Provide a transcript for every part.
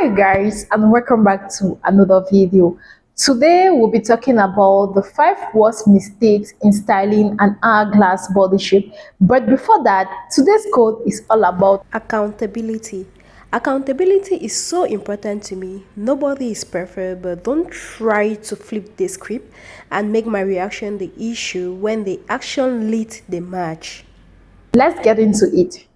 Hi guys, and welcome back to another video. Today we'll be talking about the 5 worst mistakes in styling an hourglass body shape. But before that, today's code is all about Accountability. Accountability is so important to me. Nobody is perfect, but don't try to flip the script and make my reaction the issue when the action leads the match. let's get into it.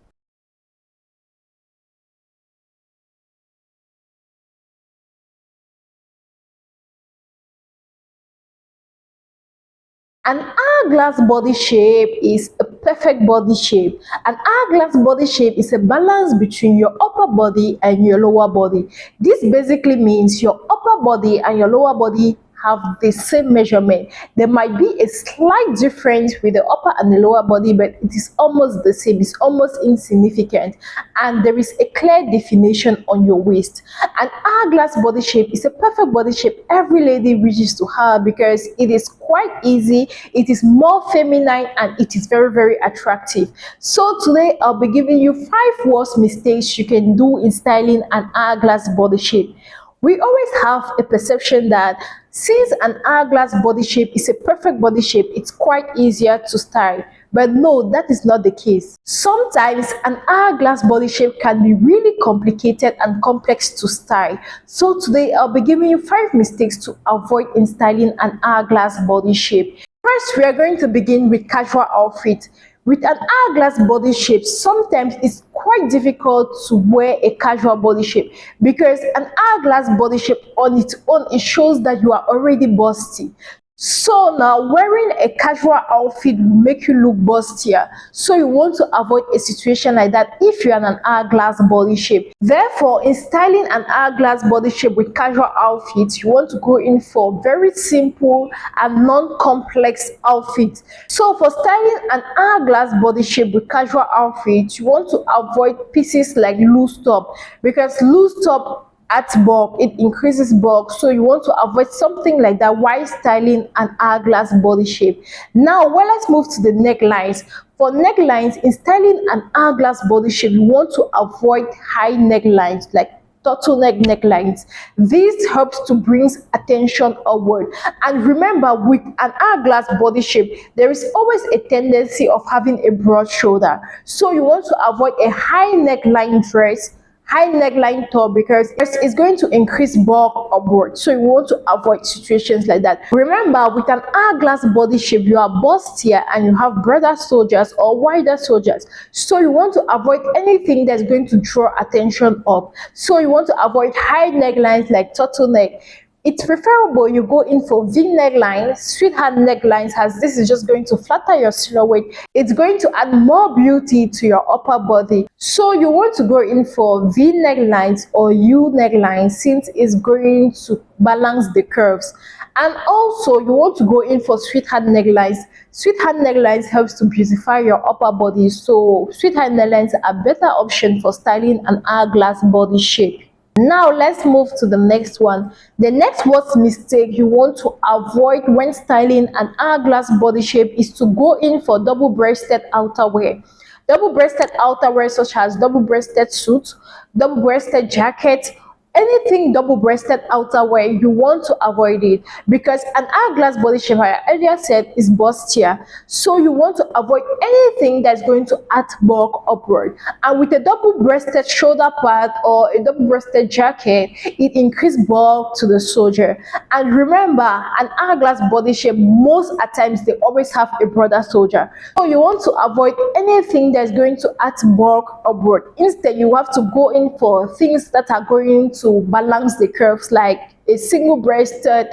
An hourglass body shape is a perfect body shape. An hourglass body shape is a balance between your upper body and your lower body. This basically means your upper body and your lower body have the same measurement. There might be a slight difference with the upper and the lower body, but it is almost the same. It's almost insignificant, and there is a clear definition on your waist. An hourglass body shape is a perfect body shape every lady wishes to have because it is quite easy, it is more feminine, and it is very attractive. So today I'll be giving you 5 worst mistakes you can do in styling an hourglass body shape. We always have a perception that since an hourglass body shape is a perfect body shape, it's quite easier to style. But no, that is not the case. Sometimes an hourglass body shape can be really complicated and complex to style. So today I'll be giving you 5 mistakes to avoid in styling an hourglass body shape. First, we are going to begin with casual outfit. With an hourglass body shape, sometimes it's quite difficult to wear a casual body shape because an hourglass body shape on its own, it shows that you are already busty. So now wearing a casual outfit will make you look bustier. So you want to avoid a situation like that if you're in an hourglass body shape. Therefore, in styling an hourglass body shape with casual outfits, you want to go in for very simple and non-complex outfits. So for styling an hourglass body shape with casual outfits, you want to avoid pieces like loose top because loose top adds bulk, it increases bulk, so you want to avoid something like that while styling an hourglass body shape. Now let's move to the necklines. For necklines, in styling an hourglass body shape, you want to avoid high necklines like turtleneck necklines. This helps to bring attention upward. And remember, with an hourglass body shape, there is always a tendency of having a broad shoulder, so you want to avoid a high neckline dress, high neckline top, because it's going to increase bulk upward. So you want to avoid situations like that. Remember, with an hourglass body shape, you are bustier and you have broader shoulders or wider shoulders. So you want to avoid anything that's going to draw attention up. So you want to avoid high necklines like turtleneck. It's preferable you go in for V neckline, sweetheart necklines, as this is just going to flatter your silhouette. It's going to add more beauty to your upper body. So you want to go in for V necklines or U necklines since it's going to balance the curves. And also you want to go in for sweetheart necklines. Sweetheart necklines helps to beautify your upper body. So sweetheart necklines are a better option for styling an hourglass body shape. Now let's move to the next one. The next worst mistake you want to avoid when styling an hourglass body shape is to go in for double-breasted outerwear. Double-breasted outerwear such as double-breasted suit, double-breasted jacket, anything double-breasted outerwear, you want to avoid it because an hourglass body shape, I earlier said, is bustier. So you want to avoid anything that's going to add bulk upward. And with a double-breasted shoulder pad or a double-breasted jacket, it increases bulk to the soldier. And remember, an hourglass body shape, most at times they always have a broader soldier. So you want to avoid anything that's going to add bulk upward. Instead, you have to go in for things that are going to balance the curves, like a single-breasted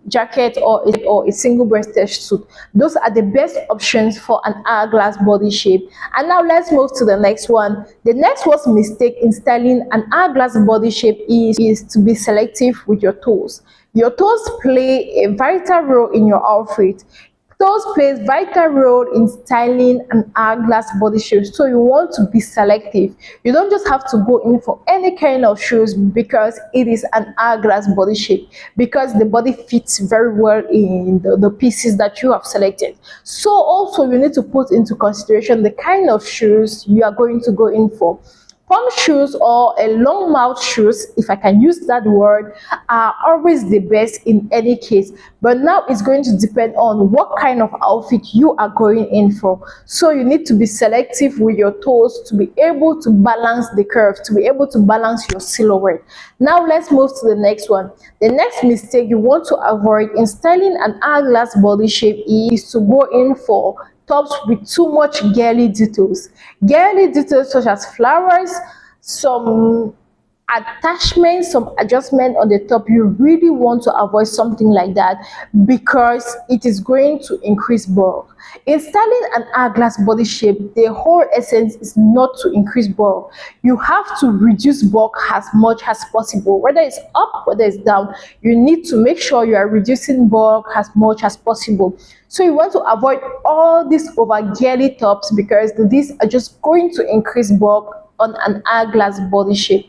jacket or a single-breasted suit. Those are the best options for an hourglass body shape. And now let's move to the next one. The next worst mistake in styling an hourglass body shape is to be selective with your toes. Your toes play a vital role in your outfit. Toes plays vital role in styling an hourglass body shape, so you want to be selective. You don't just have to go in for any kind of shoes because it is an hourglass body shape, because the body fits very well in the pieces that you have selected. So also you need to put into consideration the kind of shoes you are going to go in for. Pump shoes or a long mouth shoes, if I can use that word, are always the best in any case. But now it's going to depend on what kind of outfit you are going in for. So you need to be selective with your toes to be able to balance the curve, to be able to balance your silhouette. Now let's move to the next one. The next mistake you want to avoid in styling an hourglass body shape is to go in for tops with too much girly details. Girly details such as flowers, some attachment, some adjustment on the top. You really want to avoid something like that because it is going to increase bulk. In styling an hourglass body shape, the whole essence is not to increase bulk. You have to reduce bulk as much as possible, whether it's up, whether it's down. You need to make sure you are reducing bulk as much as possible. So you want to avoid all these over girly tops because these are just going to increase bulk on an hourglass body shape.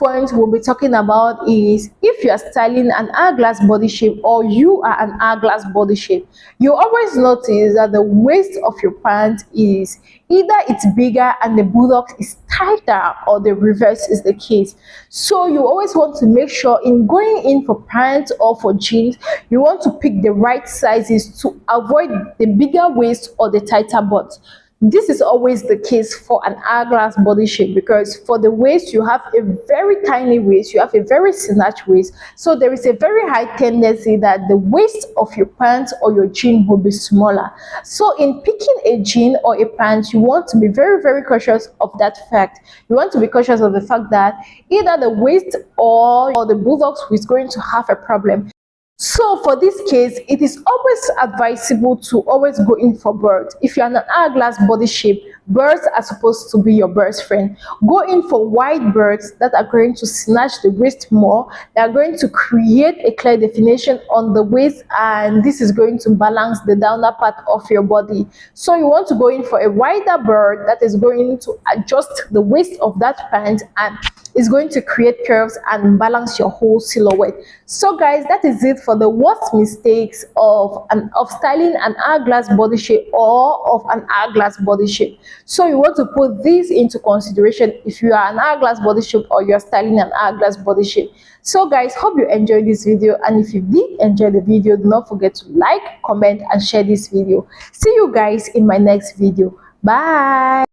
Point we'll be talking about is if you are styling an hourglass body shape or you are an hourglass body shape, you always notice that the waist of your pants is either it's bigger and the buttocks is tighter, or the reverse is the case. So you always want to make sure in going in for pants or for jeans, you want to pick the right sizes to avoid the bigger waist or the tighter butt. This is always the case for an hourglass body shape because for the waist you have a very tiny waist, you have a very snatch waist, so there is a very high tendency that the waist of your pants or your jean will be smaller. So in picking a jean or a pant, you want to be very cautious of that fact. You want to be cautious of the fact that either the waist or the buttocks is going to have a problem. So for this case, it is always advisable to always go in for birds. If you're an hourglass body shape, birds are supposed to be your best friend. Go in for wide birds that are going to snatch the waist more. They are going to create a clear definition on the waist, and this is going to balance the downer part of your body. So you want to go in for a wider bird that is going to adjust the waist of that pant and is going to create curves and balance your whole silhouette. So guys, that is it for the worst mistakes of styling an hourglass body shape or of an hourglass body shape. So you want to put this into consideration if you are an hourglass body shape or you're styling an hourglass body shape. So guys, hope you enjoyed this video, and if you did enjoy the video, do not forget to like, comment and share this video. See you guys in my next video. Bye.